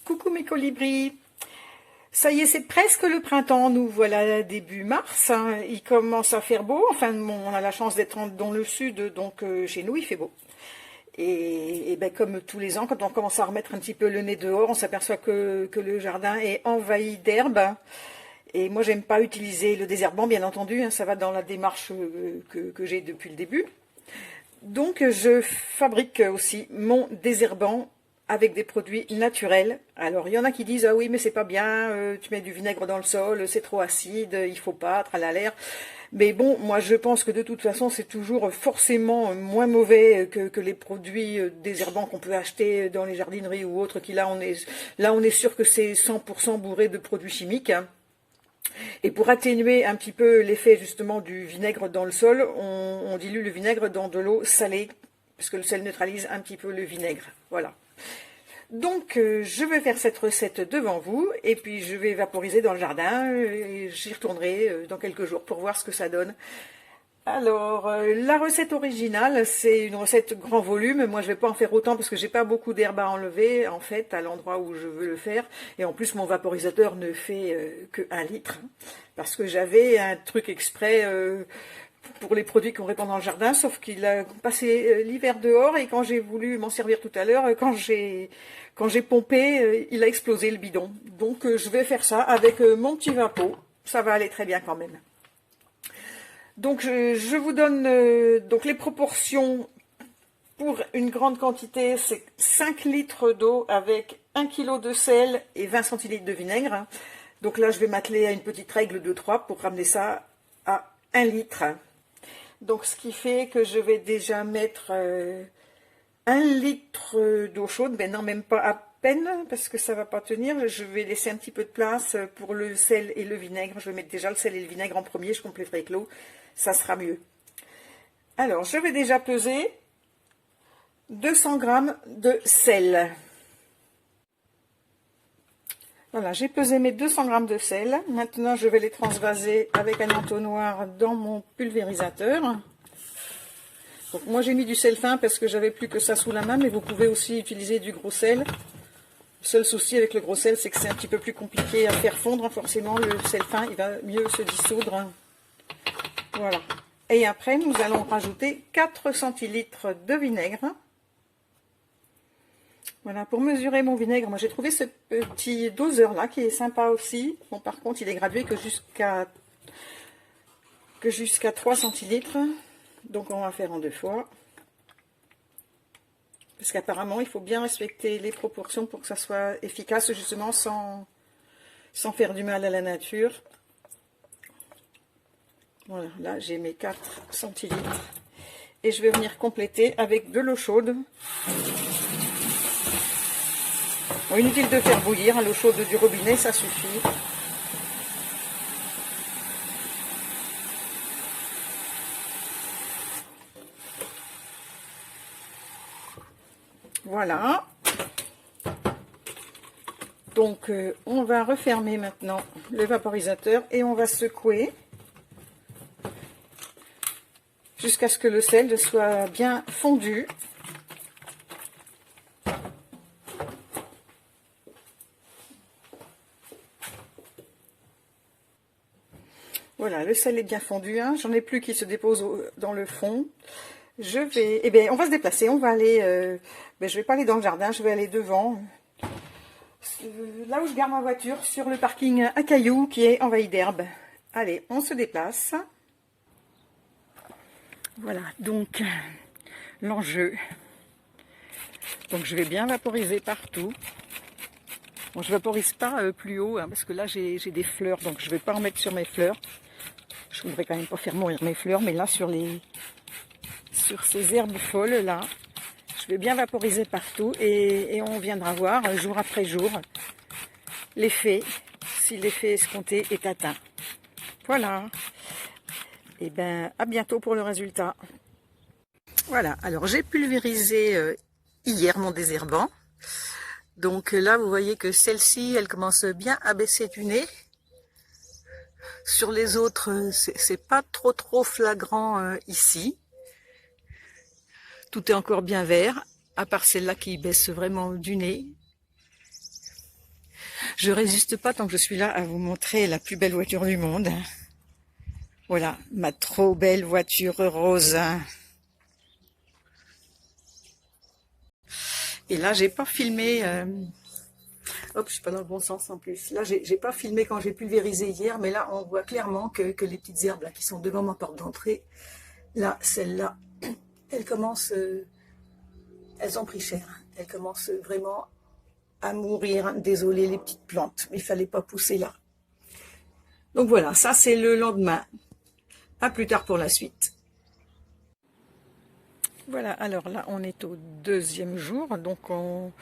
Coucou mes colibris, ça y est, c'est presque le printemps, nous voilà début mars, hein. Il commence à faire beau, enfin on a la chance d'être dans le sud, donc chez nous il fait beau. Et ben, comme tous les ans, quand on commence à remettre un petit peu le nez dehors, on s'aperçoit que le jardin est envahi d'herbes. Et moi j'aime pas utiliser le désherbant, bien entendu, hein, ça va dans la démarche que j'ai depuis le début. Donc je fabrique aussi mon désherbant avec des produits naturels. Alors il y en a qui disent ah oui mais c'est pas bien, tu mets du vinaigre dans le sol, c'est trop acide, il faut pas, tralala. Mais bon, moi je pense que de toute façon c'est toujours forcément moins mauvais que les produits désherbants qu'on peut acheter dans les jardineries ou autres, qui là on est sûr que c'est 100% bourré de produits chimiques, hein. Et pour atténuer un petit peu l'effet justement du vinaigre dans le sol, on dilue le vinaigre dans de l'eau salée, parce que le sel neutralise un petit peu le vinaigre. Voilà. Donc je vais faire cette recette devant vous, et puis je vais vaporiser dans le jardin, et j'y retournerai dans quelques jours pour voir ce que ça donne. Alors, la recette originale, c'est une recette grand volume. Moi, je vais pas en faire autant parce que j'ai pas beaucoup d'herbe à enlever, en fait, à l'endroit où je veux le faire. Et en plus, mon vaporisateur ne fait que 1 litre. Parce que j'avais un truc exprès pour les produits qu'on répand dans le jardin, sauf qu'il a passé l'hiver dehors, et quand j'ai voulu m'en servir tout à l'heure, quand j'ai pompé, il a explosé le bidon. Donc, je vais faire ça avec mon petit vapeau. Ça va aller très bien quand même. Donc je vous donne donc les proportions. Pour une grande quantité, c'est 5 litres d'eau avec 1 kg de sel et 20 centilitres de vinaigre. Donc là, je vais m'atteler à une petite règle de 3 pour ramener ça à 1 litre. Donc ce qui fait que je vais déjà mettre 1 litre d'eau chaude, mais non, même pas à peine, parce que ça va pas tenir. Je vais laisser un petit peu de place pour le sel et le vinaigre. Je vais mettre déjà le sel et le vinaigre en premier, je compléterai avec l'eau, ça sera mieux. Alors, je vais déjà peser 200 g de sel. Voilà, j'ai pesé mes 200 g de sel. Maintenant, je vais les transvaser avec un entonnoir dans mon pulvérisateur. Donc, moi, j'ai mis du sel fin parce que j'avais plus que ça sous la main, mais vous pouvez aussi utiliser du gros sel. Le seul souci avec le gros sel, c'est que c'est un petit peu plus compliqué à faire fondre. Forcément, le sel fin, il va mieux se dissoudre. Voilà. Et après, nous allons rajouter 4 centilitres de vinaigre. Voilà, pour mesurer mon vinaigre, moi j'ai trouvé ce petit doseur là qui est sympa aussi. Bon, par contre, il est gradué que jusqu'à 3 centilitres. Donc on va faire en 2 fois. Parce qu'apparemment, il faut bien respecter les proportions pour que ça soit efficace, justement, sans faire du mal à la nature. Voilà, là j'ai mes 4 centilitres. Et je vais venir compléter avec de l'eau chaude. Bon, inutile de faire bouillir, hein, l'eau chaude du robinet, ça suffit. Voilà. Donc, on va refermer maintenant le vaporisateur et on va secouer jusqu'à ce que le sel soit bien fondu. Voilà, le sel est bien fondu, hein. J'en ai plus qui se dépose dans le fond. Je vais, eh bien, on va se déplacer, on va aller, je vais pas aller dans le jardin, je vais aller devant, là où je garde ma voiture, sur le parking à cailloux qui est envahi d'herbe. Allez, on se déplace. Voilà, donc l'enjeu. Donc je vais bien vaporiser partout. Bon, je vaporise pas plus haut, hein, parce que là j'ai des fleurs, donc je vais pas en mettre sur mes fleurs. Je voudrais quand même pas faire mourir mes fleurs, mais là sur ces herbes folles là, je vais bien vaporiser partout et on viendra voir jour après jour l'effet, si l'effet escompté est atteint. Voilà. Et ben à bientôt pour le résultat. Voilà, alors j'ai pulvérisé hier mon désherbant. Donc là vous voyez que celle-ci elle commence bien à baisser du nez. Sur les autres c'est pas trop flagrant ici. Tout est encore bien vert, à part celle-là qui baisse vraiment du nez. Je résiste pas tant que je suis là à vous montrer la plus belle voiture du monde. Voilà, ma trop belle voiture rose. Et là, j'ai pas filmé... Hop, je suis pas dans le bon sens en plus. Là, j'ai pas filmé quand j'ai pulvérisé hier, mais là, on voit clairement que les petites herbes là, qui sont devant ma porte d'entrée, là, celles-là, elles commencent... elles ont pris cher. Elles commencent vraiment à mourir. Désolé les petites plantes, mais il fallait pas pousser là. Donc voilà, ça c'est le lendemain. À plus tard pour la suite. Voilà, alors là on est au deuxième jour, donc on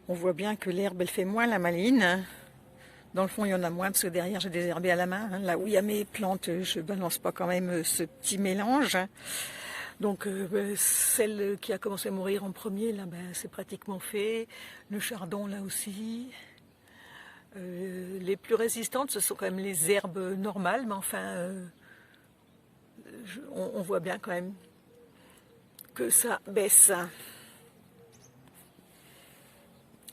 voit bien que l'herbe elle fait moins la maline. Dans le fond il y en a moins parce que derrière j'ai désherbé à la main. Hein. Là où il y a mes plantes, je balance pas quand même ce petit mélange. Donc celle qui a commencé à mourir en premier, là c'est pratiquement fait. Le chardon là aussi. Les plus résistantes ce sont quand même les herbes normales, mais enfin on voit bien quand même que ça baisse.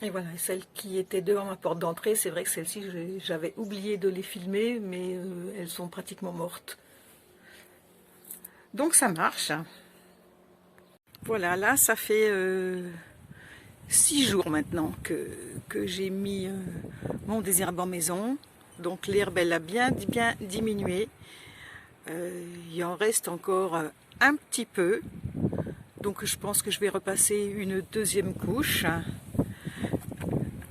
Et voilà, celles qui étaient devant ma porte d'entrée, c'est vrai que celles-ci, j'avais oublié de les filmer, mais elles sont pratiquement mortes. Donc ça marche. Voilà, là, ça fait 6 jours maintenant que j'ai mis mon désherbant maison. Donc l'herbe, elle a bien diminué. Il en reste encore un petit peu. Donc je pense que je vais repasser une deuxième couche.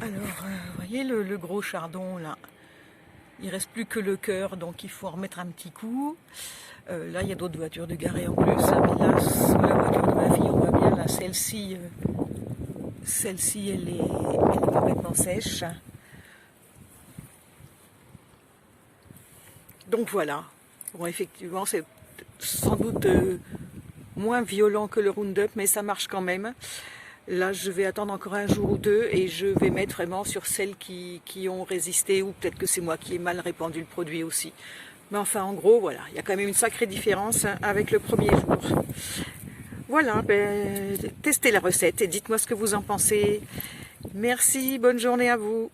Alors, vous voyez le gros chardon là, il reste plus que le cœur, donc il faut en remettre un petit coup. Là, il y a d'autres voitures de garées en plus, mais là, sous la voiture de ma fille, on voit bien, là, celle-ci, elle est complètement sèche. Donc voilà, bon, effectivement, c'est sans doute moins violent que le Roundup, mais ça marche quand même. Là, je vais attendre encore un jour ou deux et je vais mettre vraiment sur celles qui ont résisté, ou peut-être que c'est moi qui ai mal répandu le produit aussi. Mais enfin, en gros, voilà, il y a quand même une sacrée différence avec le premier jour. Voilà, testez la recette et dites-moi ce que vous en pensez. Merci, bonne journée à vous.